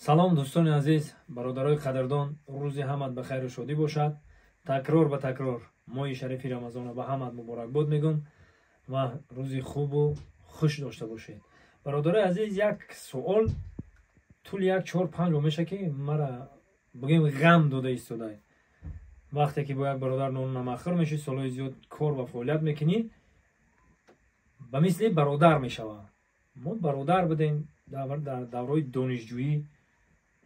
салом дӯстони азиз, бародарои қадрдон, рӯзи ҳамат ба хайру шодӣ бошад. Такрор ба такрор моҳи шарифи рамазона ба ҳамат муборакбод мегӯм ва рӯзи хубу хуш дошта бошед. Бародарои азиз, як суол тӯли як 4-5 моҳ меша ки мара бигӯем ғам дода истодай. вақте ки бо як бародар нону намахӯр мешӣ, солҳои зиёд кор ва фаъолият мекунӣ, ба мисли бародар мешавад. мо бародар будем дар давраи донишҷӯӣ,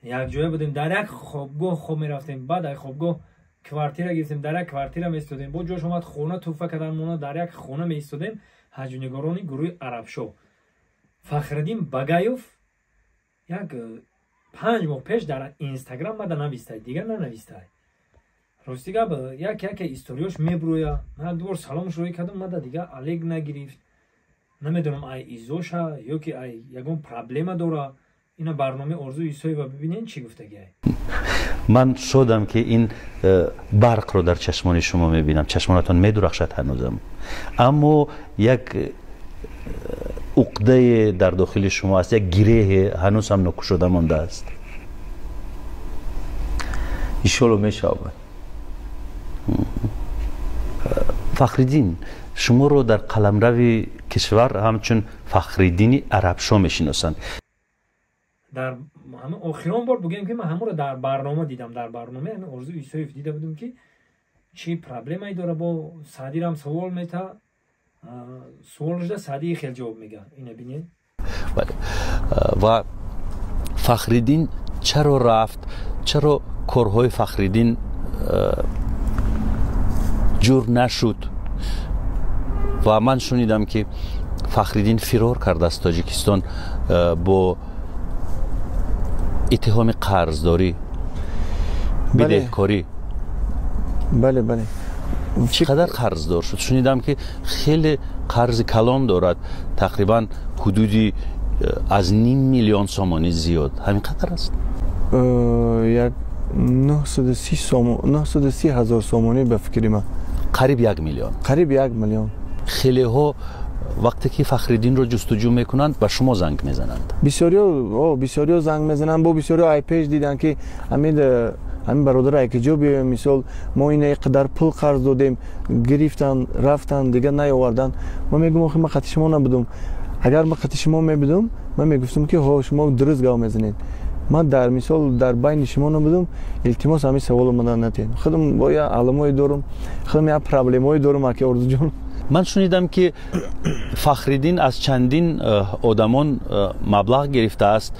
якҷоя будем, дар як хобгоҳ хоб мерафтем, баъд аз хобгоҳ квартира гирифтем, дар як квартира меистодем, бо ҷош омад хона туҳфа кардан монад, дар як хона меистодем. ҳаҷунигорони гурӯҳи Арабшо Фахриддин Багаев як 5 моҳ пеш дар Инстаграм мада навистай, дигар нанавистай. рости гап яке историёш мебурӯя. ман як дубор саломш рӯй кардам, мада дигар алег нагирифт. намедонам ай изоша ё ки ай ягон проблема дора. اینا برنامه آرزوی عیسی و ببینین چی گفتگیه. من شدم که این برق رو در چشمان شما میبینم، چشمانتون میدرخشد هنوزم، اما یک عقده در داخل شما است، یک گره هنوز هم نکشوده مانده است. ایشالله میشود. فخرالدین، شما رو در قلمرو کشور همچون فخرالدین عربشاه میشناسند. در همه آخران بار بگم که من همون رو در برنامه دیدم، در برنامه همین آرزوی عیسی دیده بودم که چی پرابلمی داره با سعدی هم سوال میته، سوالش ده سعدی خیلی جواب میگه. اینو ببینید. بله. و فخرالدین چرا رفت؟ چرا کارهای فخرالدین جور نشد؟ و من شنیدم که فخرالدین فرار کرده از تاجیکستان با اتهام قرضداری، بدهکاری. بله بله. چقدر قرضدار شد؟ شنیدم که خیلی قرض کلان دارد، تقریبا حدودی از 500,000 سومانی زیاد. همین قدر است؟ یک 930,000 سومانی به فکر من. قریب 1 میلیون. قریب 1 میلیون. خیلی ها وقتی که فخرالدین رو جستجو میکنند به شما زنگ میزنند. بسیاری زنگ میزنند، با بسیاری آی پیج دیدن که همین برادر ایکجا بیایم، مثال ما این قدر پول قرض دادیم، گرفتن رفتن دیگه نیاوردن. ما میگم آخه من خط شما نبودم. اگر من خط شما میبودم من میگفتم که ها شما درست گام میزنید. من در مثال در بین شما نبودم، التماس همین سوال من نتین. خودم با یا علامای دارم، خودم یا پرابلمای دارم که آرزو جان. من شنیدم که فخرالدین از چندین آدمان مبلغ گرفته است،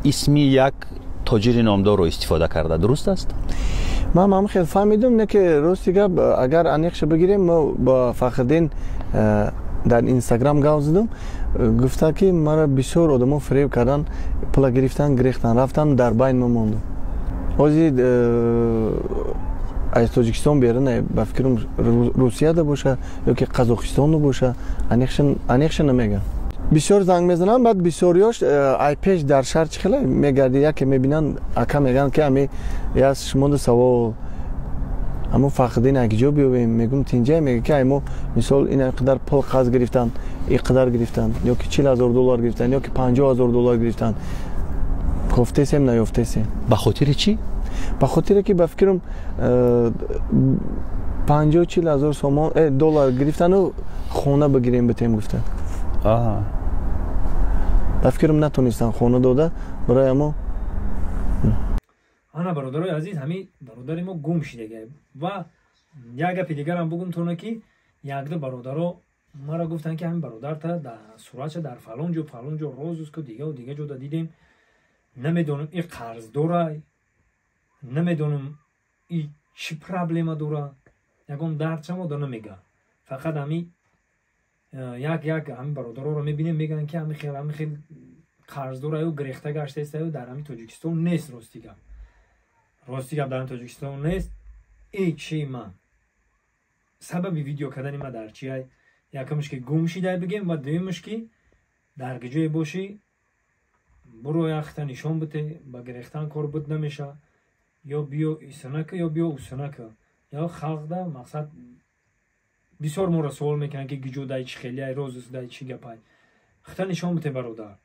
اسمی یک تاجر نامدار رو استفاده کرده. درست است؟ من خیلی فهمیدم نه که راستی گپ اگر انیخش بگیریم ما با فخرالدین در اینستاگرام گاو زدم، گفته که مرا بسیار آدما فریب کردن، پول گرفتن گرفتن رفتن، در بین ما موندم. اوزی از تاجیکستان بیارن، به فکرم روسیه ده باشه یا که قزاقستان ده باشه، انیخش نمیگن. بسیار زنگ میزنن، بعد بسیاریاش ای پیج در شهر چخله میگرده، یا که میبینن اکا میگن که امی یا شما ده سوال اما فخرالدین اگجا بیایم، میگم تینجا میگه که ایمو مثال این قدر پول قرض گرفتن، این قدر گرفتن، یا که 40,000 دلار گرفتن، یا که 50,000 دلار گرفتن. گفته سیم نیافته سیم. به خاطر چی؟ به خاطر که به فکرم 50-40,000 سومان دلار گرفتن و خونه بگیریم بتیم گفتن. به فکرم نتونستن خونه داده برای ما. آنا برادرای عزیز، همین برادر ما گم شده و یک گپ دیگر هم بگم تونه که یک دو برادرها مرا گفتن که همین برادر تا در صورتش در فلان جا روز است که دیگه جا دیدیم، نمیدونم این قرض داره، نمیدونم این چی پرابلم داره، یکم درد چما داره نمیگه. فقط همین یک همین برادرها رو میبینیم میگن که همین خیلی قرض داره و گرفته گشته است و در همین تاجیکستان نیست. راستی گپ در تاجیکستان نیست. این چی من سبب ویدیو کردن ما در چیه؟ یکمش که گم شده بگیم و دویمش که در جای باشی برو یخت نشان بده، با گرفتن کار بود نمیشه، یا بیا ایسنکه یا بیا اوسنکه، یا خلق ده مقصد بسیار ما را سوال میکنن که گیجو دای چی خیلی ای روز دای چی گپای خطا نشان بده برادر.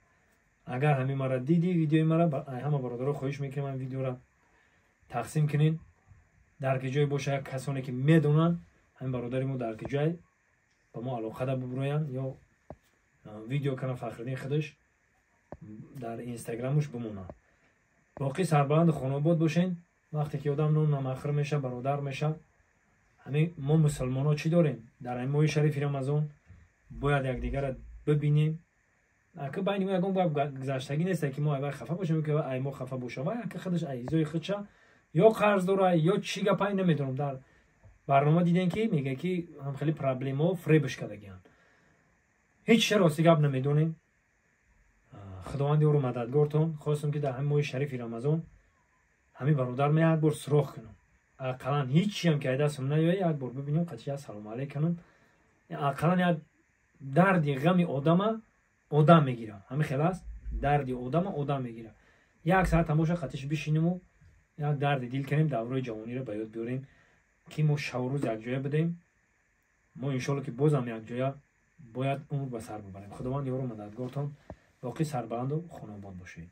اگر همین مرا دیدی ویدیوی مرا همه برادرها خواهش میکنم این ویدیو را تقسیم کنین در که جای باشه کسانی که میدونن همین برادرمو در که جای با ما علاقه دا ببروین یا ویدیو کنه فخرالدین خودش در اینستاگرامش بمونه. باقی سربلند خانواده باشین. وقتی که آدم نون نمخر میشه برادر میشه. همین ما مسلمان ها چی داریم؟ در این ماه شریف رمضان باید یکدیگر را ببینیم. که بین ما یکم گذشتگی نیست که ما اول خفه باشیم که ای ما خفه باشیم و که خودش عزیزای خودشه یا قرض داره یا چی گپای نمیدونم. در برنامه دیدین که میگه که هم خیلی پرابلم ها فریبش کردگیان. هیچ راستی گپ نمیدونیم. خداوند او رو مددگارتون. خواستم که در همین ماه شریف رمضان همین برادر می یک بار سراغ کنم. اقلا هیچی هم که دستم نیاید یک بار ببینیم قطعی سلام علیکم. اقلا یک دردی غم آدم میگیره. همین خلاص دردی آدم میگیره. یک ساعت تماشا خطش بشینیم و یک درد دل کنیم دوره جوانی رو به یاد بیاریم که ما شب و روز یک جای بدیم. ما ان شاءالله که بازم یک جای باید عمر به سر ببریم. خداوند یارو مددگارتون. باقی سربلند و خانواده‌بان باشید.